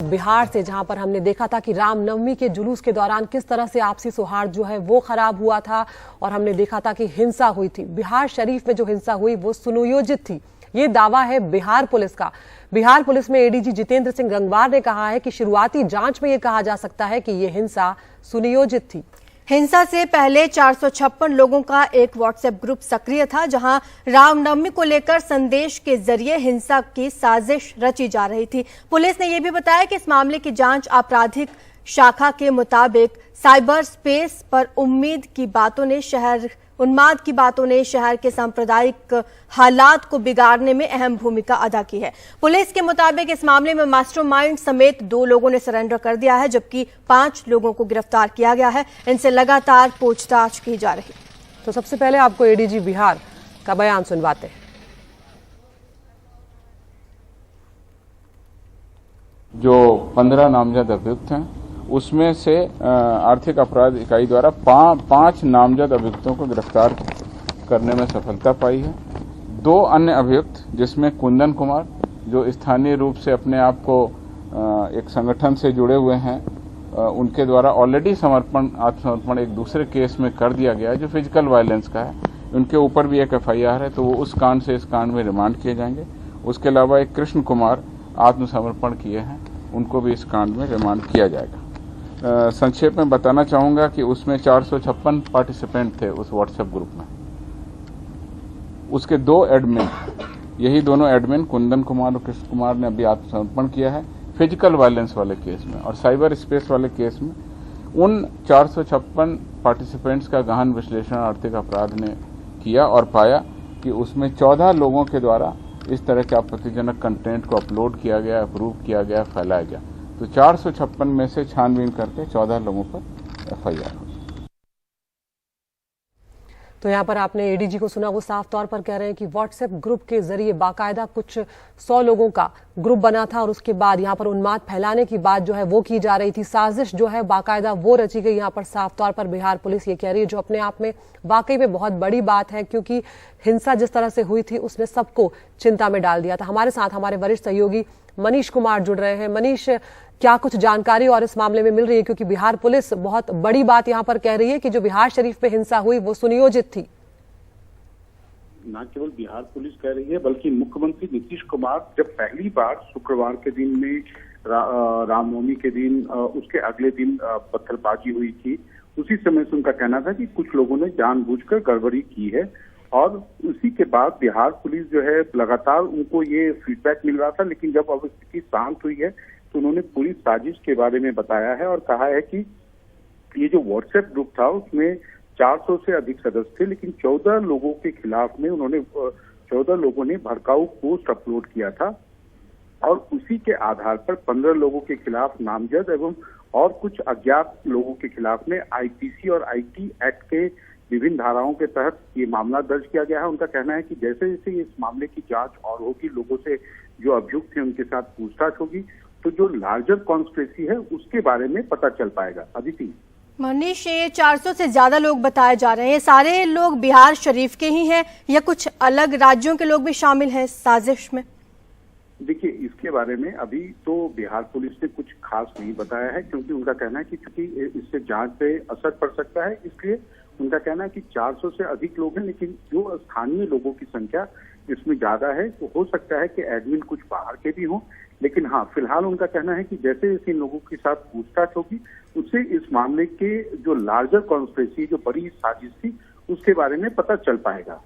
बिहार से, जहां पर हमने देखा था कि रामनवमी के जुलूस के दौरान किस तरह से आपसी सौहार्द जो है वो खराब हुआ था और हमने देखा था कि हिंसा हुई थी। बिहार शरीफ में जो हिंसा हुई वो सुनियोजित थी, ये दावा है बिहार पुलिस का। बिहार पुलिस में एडीजी जितेंद्र सिंह गंगवार ने कहा है कि शुरुआती जांच में यह कहा जा सकता है कि यह हिंसा सुनियोजित थी। हिंसा से पहले 456 लोगों का एक व्हाट्सएप ग्रुप सक्रिय था, जहां रामनवमी को लेकर संदेश के जरिए हिंसा की साजिश रची जा रही थी। पुलिस ने यह भी बताया कि इस मामले की जांच आपराधिक शाखा के मुताबिक साइबर स्पेस पर उन्माद की बातों ने शहर के सांप्रदायिक हालात को बिगाड़ने में अहम भूमिका अदा की है। पुलिस के मुताबिक इस मामले में मास्टरमाइंड समेत 2 लोगों ने सरेंडर कर दिया है, जबकि 5 लोगों को गिरफ्तार किया गया है। इनसे लगातार पूछताछ की जा रही। तो सबसे पहले आपको एडीजी बिहार का बयान सुनवाते हैं। जो 15 नामजद अभियुक्त हैं, उसमें से आर्थिक अपराध इकाई द्वारा 5 नामजद अभियुक्तों को गिरफ्तार करने में सफलता पाई है। 2 अन्य अभियुक्त, जिसमें कुंदन कुमार, जो स्थानीय रूप से अपने आप को एक संगठन से जुड़े हुए हैं, उनके द्वारा ऑलरेडी आत्मसमर्पण एक दूसरे केस में कर दिया गया है जो फिजिकल वायलेंस का है। उनके ऊपर भी एक FIR है, तो वो उस कांड से इस कांड में रिमांड किए जाएंगे। उसके अलावा एक कृष्ण कुमार आत्मसमर्पण किए हैं, उनको भी इस कांड में रिमांड किया जाएगा। संक्षेप में बताना चाहूंगा कि उसमें 456 पार्टिसिपेंट थे उस व्हाट्सएप ग्रुप में। उसके 2 एडमिन, यही दोनों एडमिन कुंदन कुमार और कृष्ण कुमार ने अभी आत्मसमर्पण किया है फिजिकल वायलेंस वाले केस में। और साइबर स्पेस वाले केस में उन 456 पार्टिसिपेंट्स का गहन विश्लेषण आर्थिक अपराध ने किया और पाया कि उसमें 14 लोगों के द्वारा इस तरह के आपत्तिजनक कंटेंट को अपलोड किया गया, अप्रूव किया गया, फैलाया गया। तो 456 में से छानबीन करके 14 लोगों पर FIR हुई। तो यहाँ पर आपने एडीजी को सुना, वो साफ तौर पर कह रहे हैं कि व्हाट्सएप ग्रुप के जरिए बाकायदा कुछ 100 लोगों का ग्रुप बना था और उसके बाद यहाँ पर उन्माद फैलाने की बात जो है वो की जा रही थी। साजिश जो है बाकायदा वो रची गई। यहाँ पर साफ तौर पर बिहार पुलिस ये कह रही है, जो अपने आप में वाकई में बहुत बड़ी बात है, क्योंकि हिंसा जिस तरह से हुई थी उसने सबको चिंता में डाल दिया था। हमारे साथ हमारे वरिष्ठ सहयोगी मनीष कुमार जुड़ रहे हैं। मनीष, क्या कुछ जानकारी और इस मामले में मिल रही है, क्योंकि बिहार पुलिस बहुत बड़ी बात यहां पर कह रही है कि जो बिहार शरीफ पे हिंसा हुई वो सुनियोजित थी। न केवल बिहार पुलिस कह रही है, बल्कि मुख्यमंत्री नीतीश कुमार जब पहली बार शुक्रवार के दिन में रामनवमी के दिन उसके अगले दिन पत्थरबाजी हुई थी, उसी समय से उनका कहना था कि कुछ लोगों ने जानबूझकर गड़बड़ी की है। और उसी के बाद बिहार पुलिस जो है लगातार उनको ये फीडबैक मिल रहा था, लेकिन जब अब स्थिति शांत हुई है तो उन्होंने पूरी साजिश के बारे में बताया है और कहा है कि ये जो व्हाट्सएप ग्रुप था उसमें 400 से अधिक सदस्य थे, लेकिन 14 लोगों के खिलाफ में 14 लोगों ने भड़काऊ पोस्ट अपलोड किया था और उसी के आधार पर 15 लोगों के खिलाफ नामजद एवं और कुछ अज्ञात लोगों के खिलाफ में IPC और IT एक्ट के विभिन्न धाराओं के तहत ये मामला दर्ज किया गया है। उनका कहना है कि जैसे जैसे इस मामले की जांच और होगी, लोगों से जो अभियुक्त हैं उनके साथ पूछताछ होगी, तो जो लार्जर कॉन्स्पिरेसी है उसके बारे में पता चल पाएगा। अदिति, मनीष, ये 400 से ज्यादा लोग बताए जा रहे हैं, सारे लोग बिहार शरीफ के ही हैं या कुछ अलग राज्यों के लोग भी शामिल हैं साजिश में? देखिए, इसके बारे में अभी तो बिहार पुलिस ने कुछ खास नहीं बताया है, क्योंकि उनका कहना है कि चूंकि इससे जांच पे असर पड़ सकता है, इसलिए उनका कहना है कि 400 से अधिक लोग हैं, लेकिन जो स्थानीय लोगों की संख्या इसमें ज्यादा है, तो हो सकता है कि एडमिन कुछ बाहर के भी हों। लेकिन हाँ, फिलहाल उनका कहना है कि जैसे जैसे इन लोगों के साथ पूछताछ होगी, उससे इस मामले के जो लार्जर कॉन्स्पिरेसी, जो बड़ी साजिश थी, उसके बारे में पता चल पाएगा।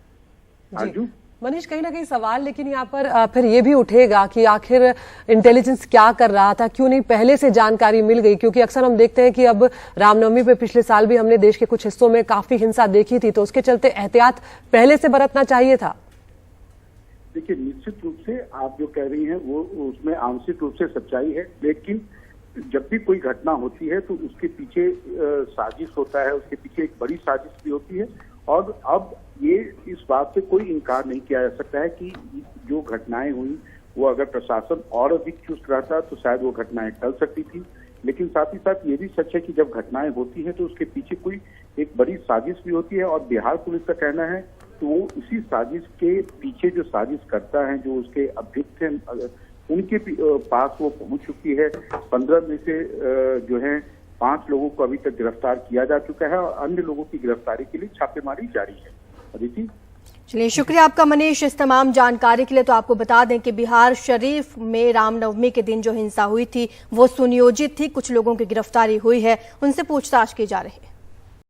आजू मनीष, कहीं ना कहीं सवाल लेकिन यहाँ पर फिर ये भी उठेगा कि आखिर इंटेलिजेंस क्या कर रहा था, क्यों नहीं पहले से जानकारी मिल गई? क्योंकि अक्सर हम देखते हैं कि अब रामनवमी पे पिछले साल भी हमने देश के कुछ हिस्सों में काफी हिंसा देखी थी, तो उसके चलते एहतियात पहले से बरतना चाहिए था। देखिए, निश्चित रूप से आप जो कह रही हैं वो उसमें आंशिक रूप से सच्चाई है, लेकिन जब भी कोई घटना होती है तो उसके पीछे साजिश होता है, उसके पीछे एक बड़ी साजिश भी होती है। और अब ये इस बात से कोई इनकार नहीं किया जा सकता है कि जो घटनाएं हुई वो अगर प्रशासन और अधिक चुस्त रहता तो शायद वो घटनाएं टल सकती थी। लेकिन साथ ही साथ ये भी सच है कि जब घटनाएं होती हैं तो उसके पीछे कोई एक बड़ी साजिश भी होती है। और बिहार पुलिस का कहना है तो वो उसी साजिश के पीछे जो साजिश करता है, जो उसके अभियुक्त हैं, उनके पास वो पहुंच चुकी है। 15 में से जो है 5 लोगों को अभी तक गिरफ्तार किया जा चुका है और अन्य लोगों की गिरफ्तारी के लिए छापेमारी जारी है। अदिति, चलिए, शुक्रिया आपका मनीष इस तमाम जानकारी के लिए। तो आपको बता दें कि बिहार शरीफ में रामनवमी के दिन जो हिंसा हुई थी वो सुनियोजित थी। कुछ लोगों की गिरफ्तारी हुई है, उनसे पूछताछ की जा रही है।